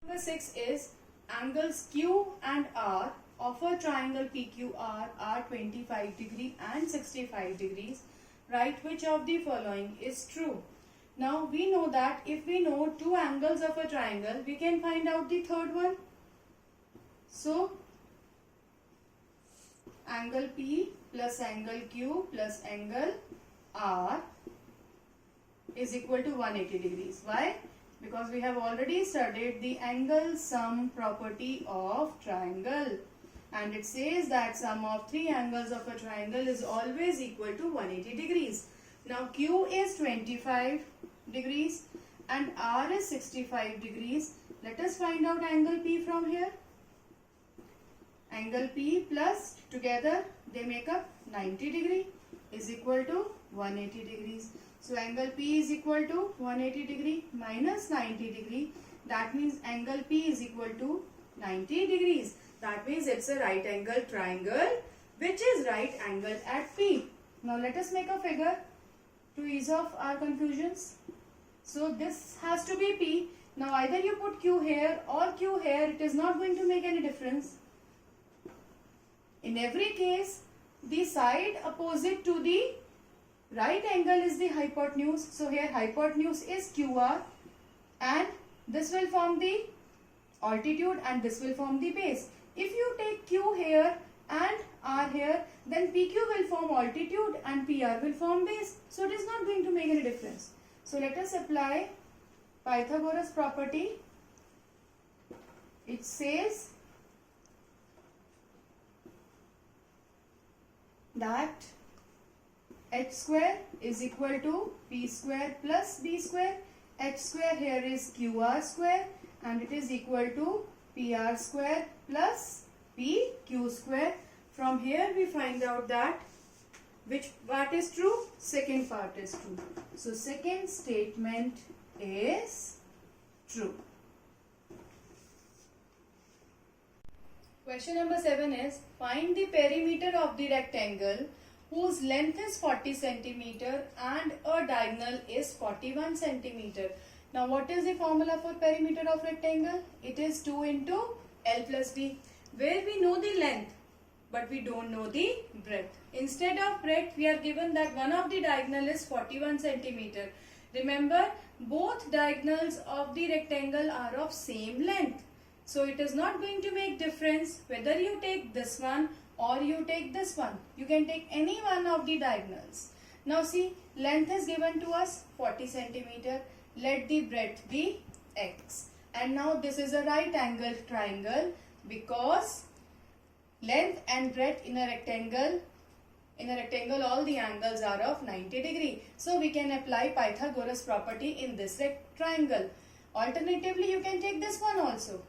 Number 6 is angles Q and R of a triangle PQR are 25 degree and 65 degrees. Write which of the following is true. Now we know that if we know two angles of a triangle, we can find out the third one. So angle P plus angle Q plus angle R is equal to 180 degrees. Why? Because we have already studied the angle sum property of triangle, and it says that sum of three angles of a triangle is always equal to 180 degrees. Now Q is 25 degrees and R is 65 degrees. Let us find out angle P from here. Angle P plus together they make up 90 degree is equal to 180 degrees. So angle P is equal to 180 degree minus 90 degree. That means angle P is equal to 90 degrees. That means it's a right angle triangle which is right angle at P. Now let us make a figure to ease off our confusions. So this has to be P. Now either you put Q here or Q here, it is not going to make any difference. In every case, the side opposite to the right angle is the hypotenuse. So here hypotenuse is QR and this will form the altitude and this will form the base. If you take Q here and R here, then PQ will form altitude and PR will form base. So it is not going to make any difference. So let us apply Pythagoras property. It says that h square is equal to p square plus b square. H square here is qr square and it is equal to pr square plus pq square. From here we find out that which part is true? Second part is true. So second statement is true. Question number 7 is find the perimeter of the rectangle whose length is 40 centimeter and a diagonal is 41 centimeter. Now what is the formula for perimeter of rectangle? It is 2 into L plus D, where we know the length but we don't know the breadth. Instead of breadth, we are given that one of the diagonal is 41 centimeter. Remember, both diagonals of the rectangle are of same length. So it is not going to make difference whether you take this one or you take this one. You can take any one of the diagonals. Now see, length is given to us 40 centimeter. Let the breadth be x. And now this is a right angle triangle because length and breadth in a rectangle all the angles are of 90 degree. So we can apply Pythagoras property in this triangle. Alternatively, you can take this one also.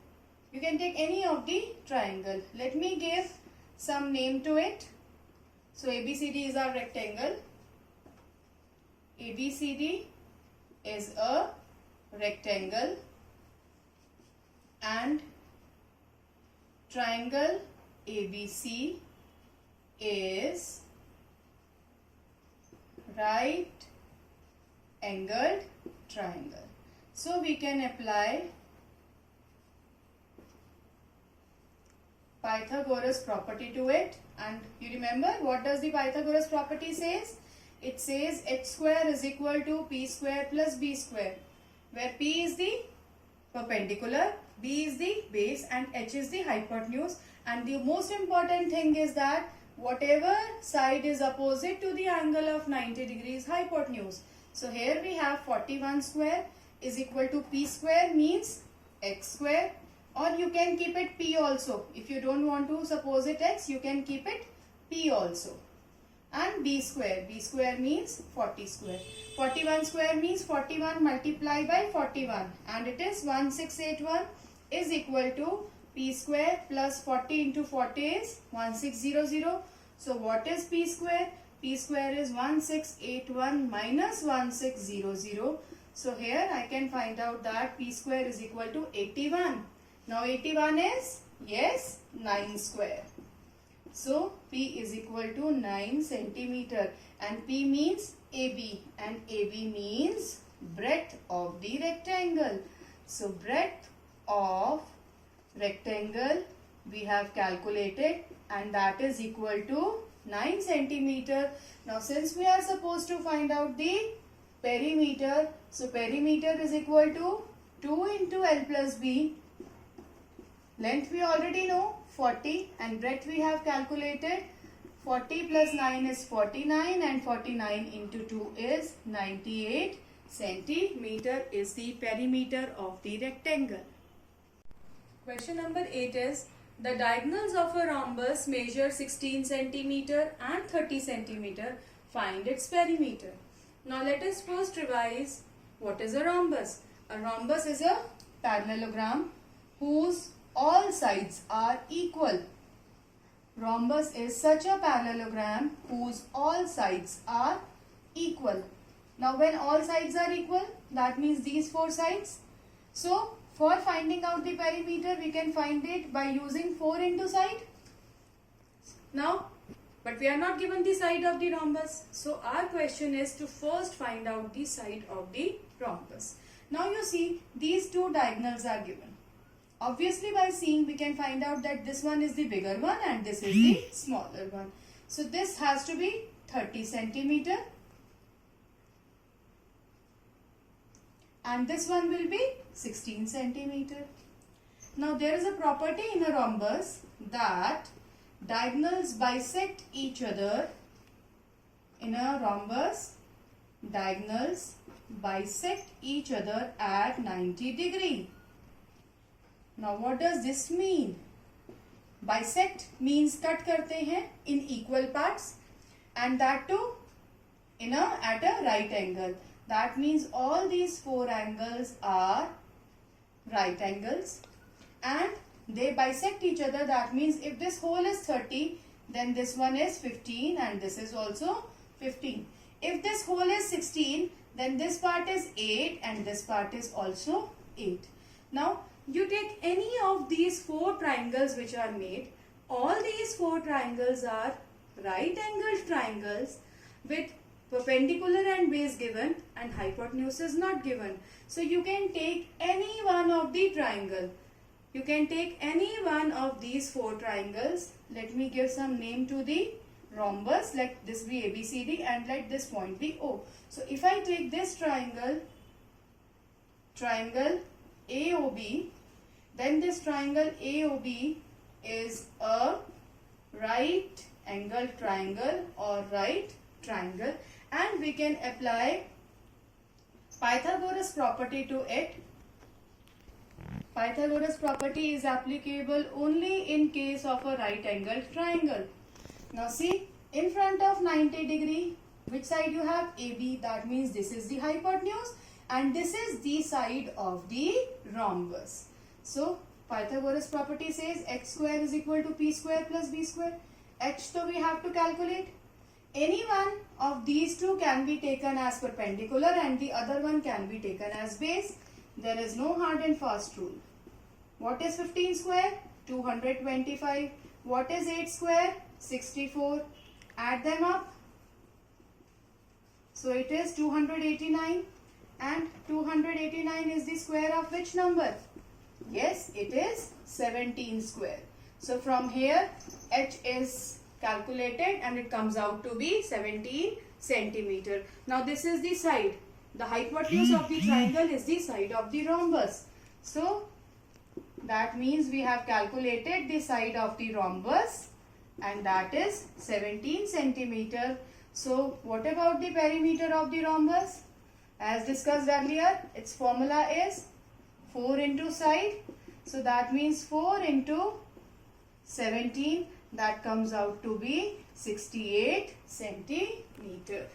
You can take any of the triangle. Let me give some name to it. So ABCD is our rectangle. ABCD is a rectangle and triangle ABC is right angled triangle. So we can apply Pythagoras property to it, and you remember what does the Pythagoras property says? It says h square is equal to p square plus b square, where p is the perpendicular, b is the base and h is the hypotenuse. And the most important thing is that whatever side is opposite to the angle of 90 degrees hypotenuse. So here we have 41 square is equal to p square means x square. Or you can keep it p also. If you don't want to suppose it x, you can keep it p also. And b square. B square means 40 square. 41 square means 41 multiplied by 41. And it is 1681 is equal to p square plus 40 into 40 is 1600. So what is p square? P square is 1681 minus 1600. So here I can find out that p square is equal to 81. Now 81 is, yes, 9 square. So P is equal to 9 centimeter and P means AB and AB means breadth of the rectangle. So breadth of rectangle we have calculated, and that is equal to 9 centimeter. Now since we are supposed to find out the perimeter, so perimeter is equal to 2 into L plus B. Length we already know 40 and breadth we have calculated. 40 plus 9 is 49 and 49 into 2 is 98 centimeter is the perimeter of the rectangle. Question number 8 is, the diagonals of a rhombus measure 16 centimeter and 30 centimeter. Find its perimeter. Now let us first revise what is a rhombus. A rhombus is a parallelogram whose all sides are equal. Rhombus is such a parallelogram whose all sides are equal. Now when all sides are equal, that means these four sides. So for finding out the perimeter, we can find it by using 4 into side. Now, but we are not given the side of the rhombus. So our question is to first find out the side of the rhombus. Now you see these two diagonals are given. Obviously by seeing we can find out that this one is the bigger one and this is the smaller one. So this has to be 30 centimeter. And this one will be 16 centimeter. Now there is a property in a rhombus that diagonals bisect each other. In a rhombus, diagonals bisect each other at 90 degree. Now what does this mean? Bisect means cut करते हैं in equal parts and that too at a right angle. That means all these four angles are right angles and they bisect each other. That means if this whole is 30, then this one is 15 and this is also 15. If this whole is 16, then this part is 8 and this part is also 8. Now you take any of these four triangles which are made. All these four triangles are right angled triangles with perpendicular and base given and hypotenuse is not given. So you can take any one of the triangle. You can take any one of these four triangles. Let me give some name to the rhombus. Let this be ABCD and let this point be O. So if I take this triangle AOB, then this triangle AOB is a right angle triangle or right triangle, and we can apply Pythagoras property to it. Pythagoras property is applicable only in case of a right angle triangle. Now see, in front of 90 degree, which side you have? AB, that means this is the hypotenuse and this is the side of the rhombus. So Pythagoras property says x square is equal to p square plus b square. H so we have to calculate. Any one of these two can be taken as perpendicular and the other one can be taken as base. There is no hard and fast rule. What is 15 square? 225. What is 8 square? 64. Add them up. So it is 289. And 289 is the square of which number? Yes, it is 17 square. So from here, H is calculated and it comes out to be 17 centimeter. Now this is the side. The hypotenuse of the triangle is the side of the rhombus. So that means we have calculated the side of the rhombus and that is 17 centimeter. So what about the perimeter of the rhombus? As discussed earlier, its formula is 4 into side. So that means 4 into 17, that comes out to be 68 centimeter.